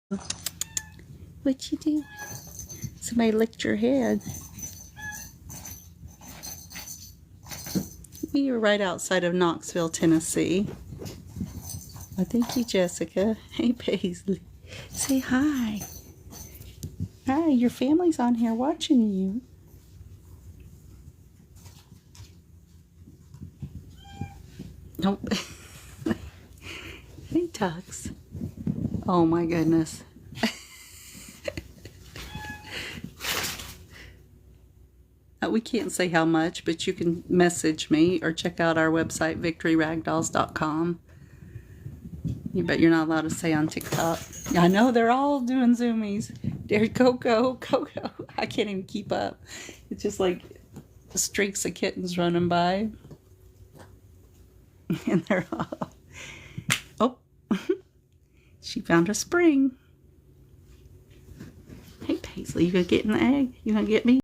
What you do? Somebody licked your head. We are right outside of Knoxville, Tennessee. Well, thank you, Jessica. Hey, Paisley. Say hi. Hi, your family's on here watching you. Nope. Hey, Tux. Oh, my goodness. We can't say how much, but you can message me or check out our website, victoryragdolls.com. You bet you're not allowed to say on TikTok. I know they're all doing zoomies. There, Coco. I can't even keep up. It's just like streaks of kittens running by. And they're all... Oh, she found a spring. Hey, Paisley, you gonna get in the egg? You gonna get me?